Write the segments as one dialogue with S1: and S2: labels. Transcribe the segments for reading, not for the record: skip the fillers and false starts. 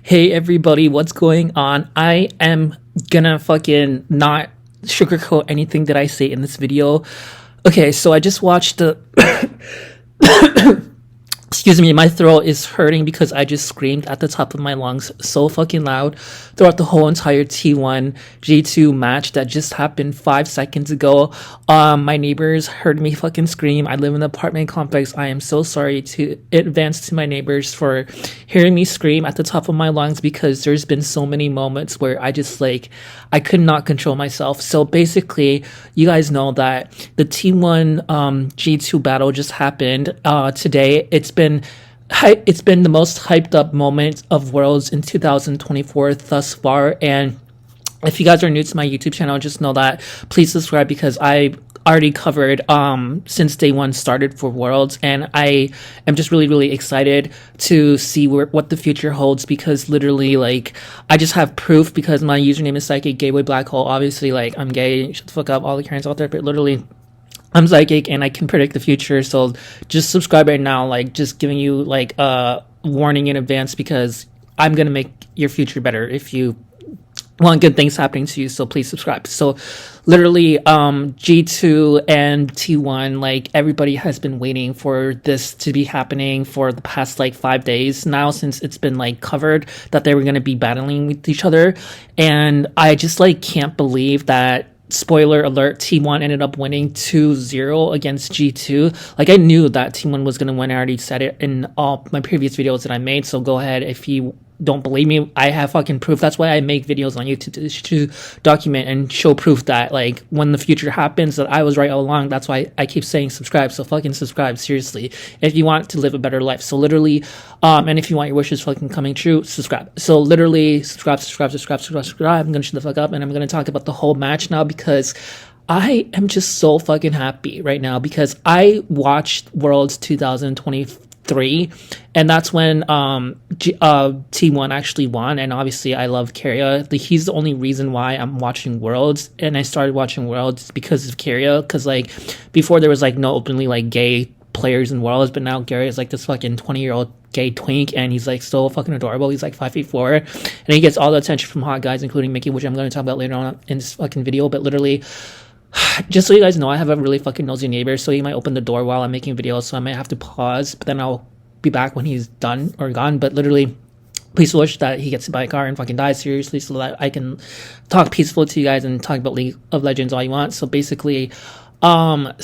S1: Hey everybody, what's going on? I am gonna fucking not sugarcoat anything that I say in this video. Okay, so I just watched the excuse me, my throat is hurting because I just screamed at the top of my lungs so fucking loud throughout the whole entire T1 G2 match that just happened 5 seconds ago. My neighbors heard me fucking scream. I live in an apartment complex. I am so sorry to advance to my neighbors for hearing me scream at the top of my lungs because there's been so many moments where I just I could not control myself. So basically, you guys know that the T1 G2 battle just happened today. It's been the most hyped up moment of Worlds in 2024 thus far, and if you guys are new to my YouTube channel, just know that please subscribe because I already covered since day one started for Worlds, and I am just really excited to see what the future holds because literally I just have proof because my username is Psychic Gateway Black Hole. Obviously I'm gay, shut the fuck up, all the Karens out there, but literally I'm psychic and I can predict the future. So just subscribe right now, just giving you a warning in advance because I'm gonna make your future better if you want good things happening to you. So please subscribe. So literally G2 and T1, everybody has been waiting for this to be happening for the past 5 days now, since it's been covered that they were going to be battling with each other. And I just can't believe that, spoiler alert, T1 ended up winning 2-0 against G2. I knew that T1 was going to win. I already said it in all my previous videos that I made, so go ahead. If you don't believe me, I have fucking proof. That's why I make videos on YouTube to document and show proof that when the future happens that I was right all along. That's why I keep saying subscribe. So fucking subscribe, seriously, if you want to live a better life. So literally and if you want your wishes fucking coming true, subscribe. So literally subscribe. I'm gonna shut the fuck up and I'm gonna talk about the whole match now because I am just so fucking happy right now because I watched Worlds 2023, and that's when T1 actually won. And obviously I love Keria. He's the only reason why I'm watching Worlds, and I started watching Worlds because of Keria, because before there was no openly gay players in Worlds, but now Keria is this fucking 20-year-old gay twink, and he's so fucking adorable. He's 5'4", and he gets all the attention from hot guys, including Mickey, which I'm going to talk about later on in this fucking video. But literally, just so you guys know, I have a really fucking nosy neighbor, so he might open the door while I'm making videos, so I might have to pause, but then I'll be back when he's done or gone. But literally, please wish that he gets hit by a car and fucking dies seriously so that I can talk peaceful to you guys and talk about League of Legends all you want. So basically, Keria,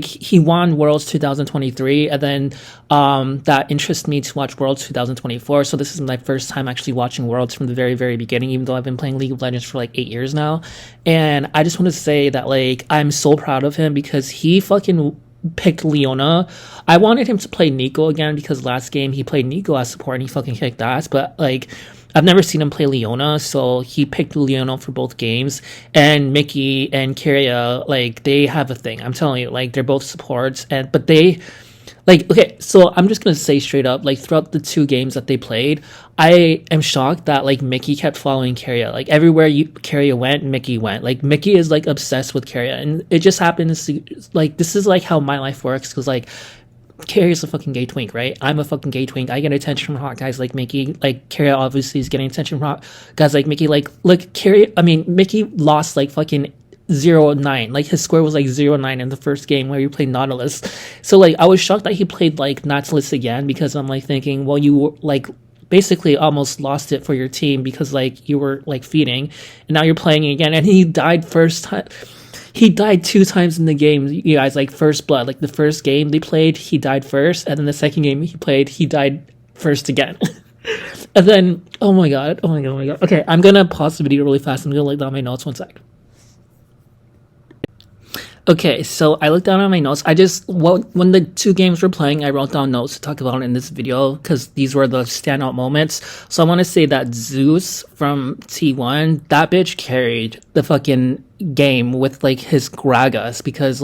S1: he won Worlds 2023, and then that interested me to watch Worlds 2024. So this is my first time actually watching Worlds from the very beginning, even though I've been playing League of Legends for 8 years now. And I just want to say that I'm so proud of him because he fucking picked Leona. I wanted him to play Nico again because last game he played Nico as support and he fucking kicked ass, but I've never seen him play Leona, so he picked Leona for both games. And Mickey and Keria, they have a thing. I'm telling you, they're both supports, but they, okay, so I'm just gonna say straight up, throughout the 2 games that they played, I am shocked that Mickey kept following Keria. Everywhere Keria went, Mickey went. Mickey is obsessed with Keria, and it just happens to this is how my life works, because Keria's a fucking gay twink, right? I'm a fucking gay twink. I get attention from hot guys like Mickey. Keria obviously is getting attention from hot guys like Mickey. Look, Mickey lost fucking 0-9. His score was 0-9 in the first game where he played Nautilus. So I was shocked that he played Nautilus again, because I'm thinking, well, you basically almost lost it for your team because you were feeding, and now you're playing again, and he died first time. He died 2 times in the game, you guys, first blood. The first game they played, he died first, and then the second game he played, he died first again. And then, oh my god. Okay, I'm gonna pause the video really fast. I'm gonna look down my notes 1 sec. Okay, so I looked down at my notes. When the 2 games were playing, I wrote down notes to talk about in this video because these were the standout moments. So I want to say that Zeus from T1, that bitch carried the fucking game with his Gragas, because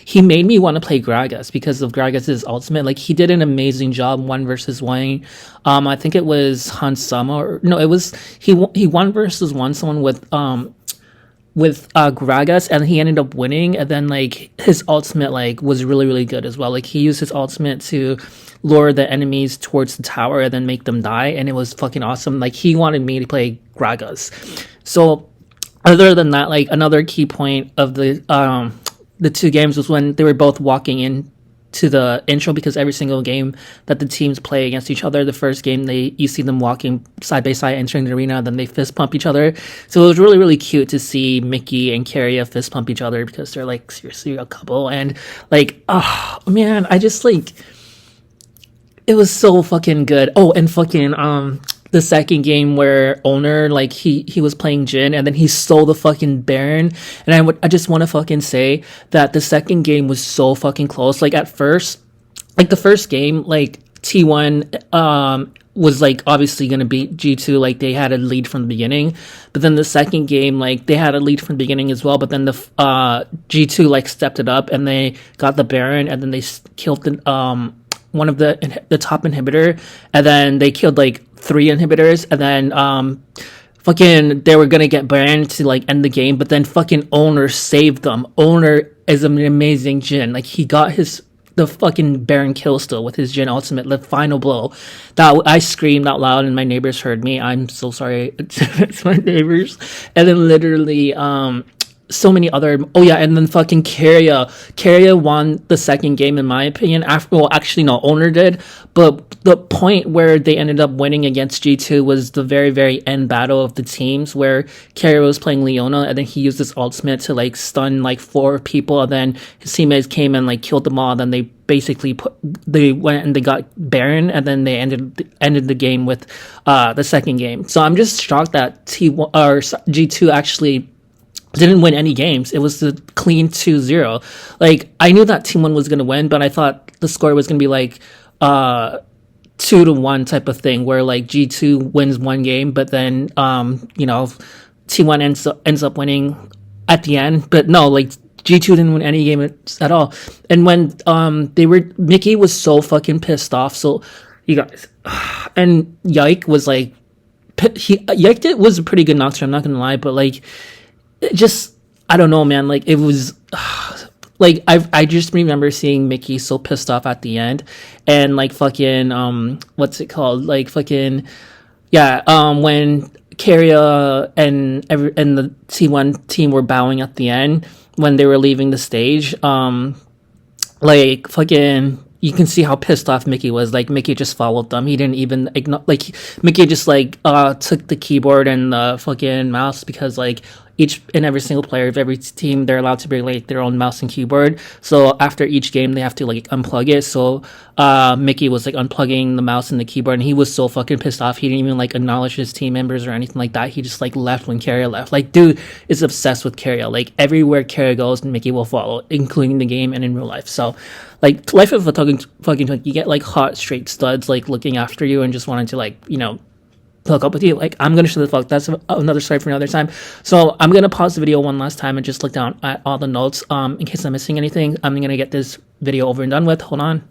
S1: he made me want to play Gragas because of Gragas' ultimate. He did an amazing job 1 versus 1. I think it was Hansama, or no, it was he 1 versus 1 someone with with Gragas, and he ended up winning. And then like his ultimate like was really really good as well. Like he used his ultimate to lure the enemies towards the tower and then make them die, and it was fucking awesome. Like he wanted me to play Gragas. So other than that, like another key point of the two games was when they were both walking in to the intro, because every single game that the teams play against each other, the first game you see them walking side by side entering the arena, then they fist pump each other. So it was really really cute to see Mickey and Keria fist pump each other, because they're like seriously a couple. And like, oh man, I just like, it was so fucking good. Oh, and fucking the second game where Owner, like he was playing Jin and then he stole the fucking Baron. And I just want to fucking say that the second game was so fucking close. Like at first, like the first game, like T1 was like obviously gonna beat G2. Like they had a lead from the beginning, but then the second game, like they had a lead from the beginning as well, but then the G2 like stepped it up and they got the Baron, and then they killed the one of the top inhibitor, and then they killed like 3 inhibitors, and then fucking they were gonna get banned to like end the game, but then fucking Owner saved them. Owner is an amazing Jin. Like he got the fucking Baron kill still with his Jin ultimate, the final blow. That I screamed out loud and my neighbors heard me. I'm so sorry to my neighbors. And then literally so many other, oh yeah, and then fucking Keria won the second game in my opinion. Actually no, Owner did, but the point where they ended up winning against G2 was the very very end battle of the teams, where Keria was playing Leona, and then he used his ultimate to like stun like 4 people, and then his teammates came and like killed them all. Then they basically they went and they got Baron, and then they ended the game with the second game. So I'm just shocked that T1 or G2 actually didn't win any games. It was the clean 2-0. Like I knew that Team 1 was gonna win, but I thought the score was gonna be like 2-1 type of thing, where like G2 wins one game, but then you know, Team 1 ends up winning at the end. But no, like G2 didn't win any game at all. And when Mickey was so fucking pissed off. So you guys, and Yike was like, Yike was a pretty good Noxer, I'm not gonna lie, but like, it just, I don't know, man. Like it was like I just remember seeing Mickey so pissed off at the end, and like fucking what's it called, like fucking yeah, when Keria and the T1 team were bowing at the end when they were leaving the stage, like fucking, you can see how pissed off Mickey was. Like Mickey just followed them. He didn't even like Mickey just like took the keyboard and the fucking mouse, because like each and every single player of every team, they're allowed to bring like their own mouse and keyboard. So after each game, they have to like unplug it. So Mickey was like unplugging the mouse and the keyboard, and he was so fucking pissed off. He didn't even like acknowledge his team members or anything like that. He just like left when Keria left. Like dude is obsessed with Keria. Like everywhere Keria goes, Mickey will follow, including the game and in real life. So like life of a fucking you get like hot straight studs like looking after you and just wanting to like, you know, hook up with you. Like I'm gonna shut the fuck. That's another story for another time. So I'm gonna pause the video one last time and just look down at all the notes in case I'm missing anything. I'm gonna get this video over and done with. Hold on.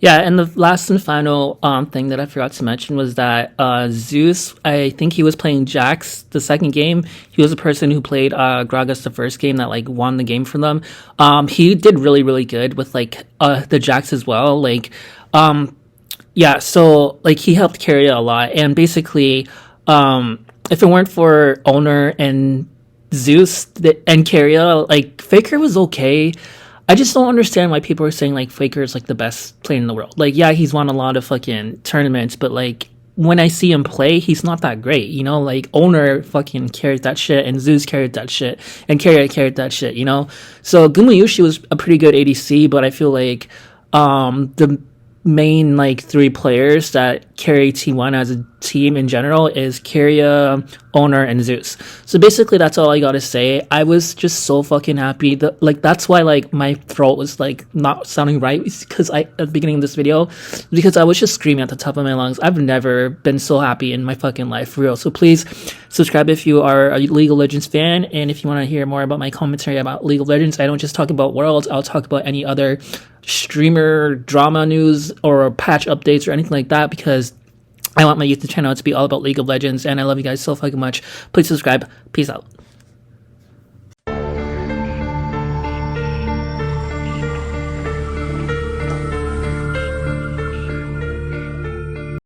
S1: Yeah, and the last and final thing that I forgot to mention was that Zeus, I think he was playing Jax the second game. He was the person who played Gragas the first game that like won the game for them. He did really really good with like the Jax as well. Like yeah, so like he helped Keria a lot, and basically, if it weren't for Owner and Zeus and Keria, like Faker was okay. I just don't understand why people are saying like Faker is like the best player in the world. Like yeah, he's won a lot of fucking tournaments, but like when I see him play, he's not that great, you know? Like Owner fucking carried that shit, and Zeus carried that shit, and Keria carried that shit, you know? So Gumayushi was a pretty good ADC, but I feel like the main like 3 players that carry T1 as a team in general is Keria, Owner, and Zeus. So basically that's all I gotta say. I was just so fucking happy that like that's why like my throat was like not sounding right, because at the beginning of this video, because I was just screaming at the top of my lungs. I've never been so happy in my fucking life, for real. So please subscribe if you are a League of Legends fan, and if you want to hear more about my commentary about League of Legends. I don't just talk about Worlds, I'll talk about any other streamer drama news or patch updates or anything like that, because I want my YouTube channel to be all about League of Legends, and I love you guys so fucking much. Please subscribe. Peace out.